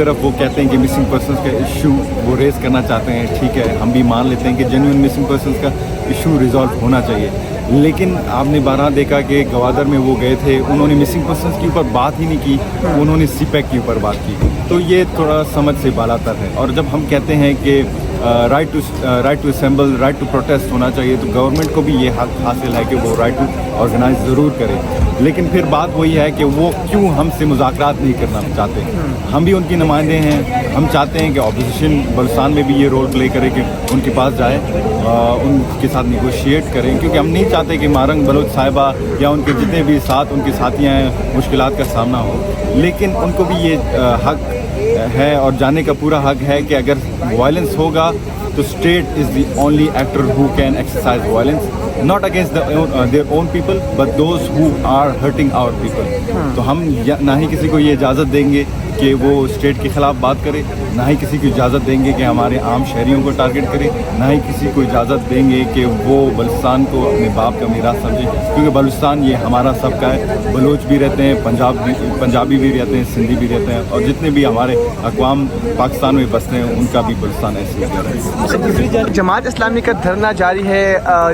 طرف وہ کہتے ہیں کہ مسنگ پرسنس کا ایشو وہ ریز کرنا چاہتے ہیں، ٹھیک ہے، ہم بھی مان لیتے ہیں کہ جینوئن مسنگ پرسنس کا ایشو ریزالو ہونا چاہیے، لیکن آپ نے بارہا دیکھا کہ گوادر میں وہ گئے تھے، انہوں نے مسنگ پرسنس کے اوپر بات ہی نہیں کی، انہوں نے سی پیک کے اوپر بات کی، تو یہ تھوڑا سمجھ سے بالاتر ہے۔ اور جب ہم کہتے ہیں کہ right to assemble, right to protest ہونا چاہیے، تو گورنمنٹ کو بھی یہ حق حاصل ہے کہ وہ رائٹ ٹو آرگنائز ضرور کرے، لیکن پھر بات وہی ہے کہ وہ کیوں ہم سے مذاکرات نہیں کرنا چاہتے۔ ہم بھی ان کی نمائندے ہیں، ہم چاہتے ہیں کہ اپوزیشن بلوچستان میں بھی یہ رول پلے کرے کہ ان کے پاس جائے، ان کے ساتھ نیگوشیٹ کریں، کیونکہ ہم نہیں چاہتے کہ مارنگ بلوچ صاحبہ یا ان کے جتنے بھی ساتھ ان کے ساتھیاں ہیں مشکلات کا سامنا ہو، لیکن ان کو بھی یہ حق ہے اور جانے کا پورا حق ہے کہ اگر وائلنس ہوگا تو state is the only actor who can exercise violence, not against their own people but those who are hurting our people۔ تو ہم نہ ہی کسی کو یہ اجازت دیں گے کہ وہ اسٹیٹ کے خلاف بات کرے، نہ ہی کسی کو اجازت دیں گے کہ ہمارے عام شہریوں کو ٹارگٹ کرے، نہ ہی کسی کو اجازت دیں گے کہ وہ بلوچستان کو اپنے باپ کا میراث سمجھے، کیونکہ بلوچستان یہ ہمارا سب کا ہے، بلوچ بھی رہتے ہیں، پنجابی بھی رہتے ہیں، سندھی بھی رہتے ہیں، اور جتنے بھی ہمارے اقوام پاکستان میں بستے ہیں ان کا بھی بلوچستان ایسے ہی ہے۔ جماعت اسلامی کا دھرنا جاری ہے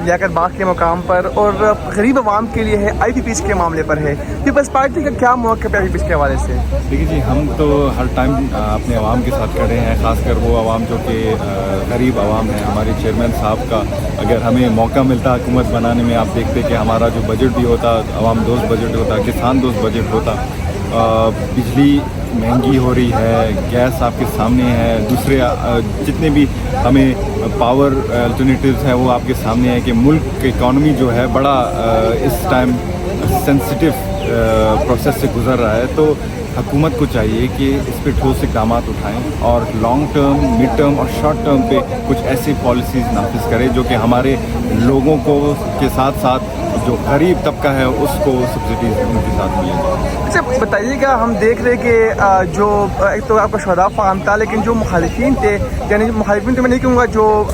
لیاقت باغ کے مقام پر، اور غریب عوام کے لیے ہے، آئی پی پیز کے معاملے پر ہے، پیپلز پارٹی کا کیا موقع ہے آئی پی پیز کے حوالے سے؟ دیکھیے جی، ہم تو ہر ٹائم اپنے عوام کے ساتھ کھڑے ہیں، خاص کر وہ عوام جو کہ غریب عوام ہیں۔ ہمارے چیئرمین صاحب کا اگر ہمیں موقع ملتا حکومت بنانے میں، آپ دیکھتے کہ ہمارا جو بجٹ بھی ہوتا، عوام دوست بجٹ ہوتا، کسان دوست بجٹ ہوتا، بجلی مہنگی ہو رہی ہے، گیس آپ کے سامنے ہے، دوسرے جتنے بھی ہمیں پاور الٹرنیٹیوز ہیں وہ آپ کے سامنے ہے، کہ ملک کی اکانومی جو ہے بڑا اس ٹائم سینسٹیو پروسیس سے گزر رہا ہے، تو حکومت کو چاہیے کہ اس پہ ٹھوس اقدامات اٹھائیں اور لانگ ٹرم، مڈ ٹرم اور شارٹ ٹرم پہ کچھ ایسی پالیسیز نافذ کرے جو کہ ہمارے لوگوں کو کے ساتھ ساتھ جو غریب طبقہ ہے اس کو سبسڈیز ان کے ساتھ ملے۔ اچھا بتائیے گا، ہم دیکھ رہے کہ جو ایک تو آپ کا شہداء فارم تھا، لیکن جو مخالفین تھے، یعنی مخالفین تو میں نہیں کہوں گا، جو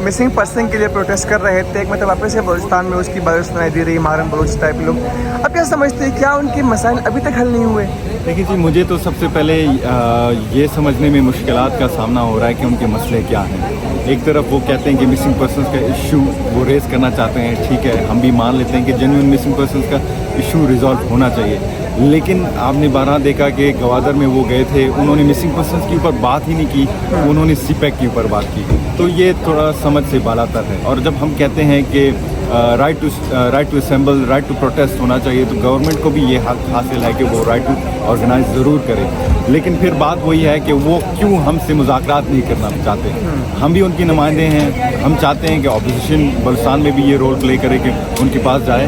مسنگ پرسن کے لیے پروٹیسٹ کر رہے تھے، ایک مطلب واپس سے بلوچستان میں اس کی بارش سنائی دے رہی، مارن بلوچ ٹائپ لوگ، اب کیا سمجھتے ہیں کیا ان کے مسائل ابھی تک حل نہیں ہوئے؟ دیکھیے جی، مجھے تو سب سے پہلے یہ سمجھنے میں مشکلات کا سامنا ہو رہا ہے کہ ان کے مسئلے کیا ہیں۔ ایک طرف وہ کہتے ہیں کہ مسنگ پرسنس کا ایشو وہ ریز کرنا چاہتے ہیں، ٹھیک ہے، ہم بھی مان لیتے ہیں کہ جینوئن مسنگ پرسنس کا ایشو ریزالو ہونا چاہیے، لیکن آپ نے بارہا دیکھا کہ گوادر میں وہ گئے تھے، انہوں نے مسنگ پرسنس کے اوپر بات ہی نہیں کی، انہوں نے سی پیک کے اوپر بات کی، تو یہ تھوڑا سمجھ سے بالاتر ہے۔ اور جب ہم کہتے ہیں کہ right to assemble, right to protest ہونا چاہیے، تو گورنمنٹ کو بھی یہ حق حاصل ہے کہ وہ رائٹ ٹو آرگنائز ضرور کرے، لیکن پھر بات وہی ہے کہ وہ کیوں ہم سے مذاکرات نہیں کرنا چاہتے۔ ہم بھی ان کی نمائندے ہیں، ہم چاہتے ہیں کہ اپوزیشن بلوچستان میں بھی یہ رول پلے کرے کہ ان کے پاس جائے،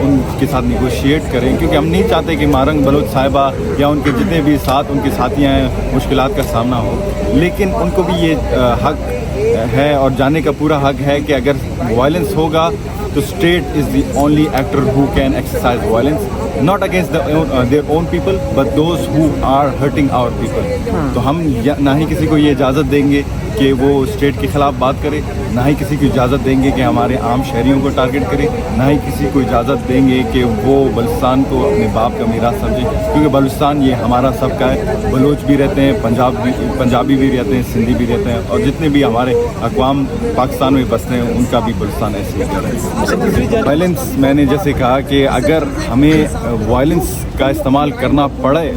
ان کے ساتھ نیگوشیٹ کریں، کیونکہ ہم نہیں چاہتے کہ مارنگ بلوچ صاحبہ یا ان کے جتنے بھی ساتھ ان کے ساتھیاں ہیں مشکلات کا سامنا ہو، لیکن ان کو بھی یہ حق ہے اور جانے کا پورا حق ہے کہ اگر وائلنس ہوگا تو state is the only actor who can exercise violence, not against their own people but those who are hurting our people۔ تو ہم نہ ہی کسی کو یہ اجازت دیں گے کہ وہ اسٹیٹ کے خلاف بات کرے، نہ ہی کسی کو اجازت دیں گے کہ ہمارے عام شہریوں کو ٹارگٹ کرے، نہ ہی کسی کو اجازت دیں گے کہ وہ بلوچستان کو اپنے باپ کا میراث سمجھے، کیونکہ بلوچستان یہ ہمارا سب کا ہے، بلوچ بھی رہتے ہیں، پنجابی بھی رہتے ہیں، سندھی بھی رہتے ہیں، اور جتنے بھی ہمارے اقوام پاکستان میں بستے ہیں ان کا بھی بلوچستان ایسے ہی ہے۔ وائلنس، میں نے جیسے کہا کہ اگر ہمیں وائلنس کا استعمال کرنا پڑے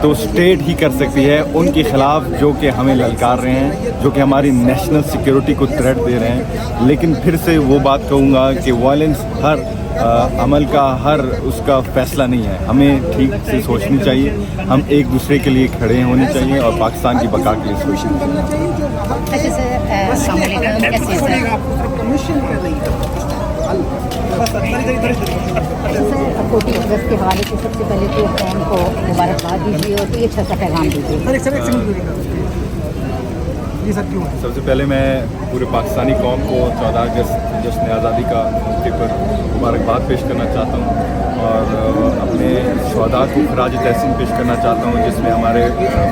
تو اسٹیٹ ہی کر سکتی ہے ان کے خلاف جو کہ ہمیں للکار رہے ہیں، جو کہ ہماری نیشنل سیکیورٹی کو تھریٹ دے رہے ہیں، لیکن پھر سے وہ بات کہوں گا کہ وائلنس ہر عمل کا، ہر اس کا فیصلہ نہیں ہے، ہمیں ٹھیک سے سوچنی چاہیے، ہم ایک دوسرے کے لیے کھڑے ہونے چاہیے اور پاکستان کی بقا کے لیے سوچنا چاہیے۔ فورٹی اگست کے حوالے سے سب سے پہلے تو قوم کو مبارکباد دیجیے اور کوئی اچھا سا پیغام دیجیے۔ سب سے پہلے میں پورے پاکستانی قوم کو 14 اگست جشن آزادی کا موقع پر مبارکباد پیش کرنا چاہتا ہوں، اور اپنے شہداء کو خراج تحسین پیش کرنا چاہتا ہوں، جس میں ہمارے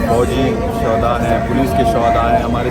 فوجی شہداء ہیں، پولیس کے شہداء ہیں، ہمارے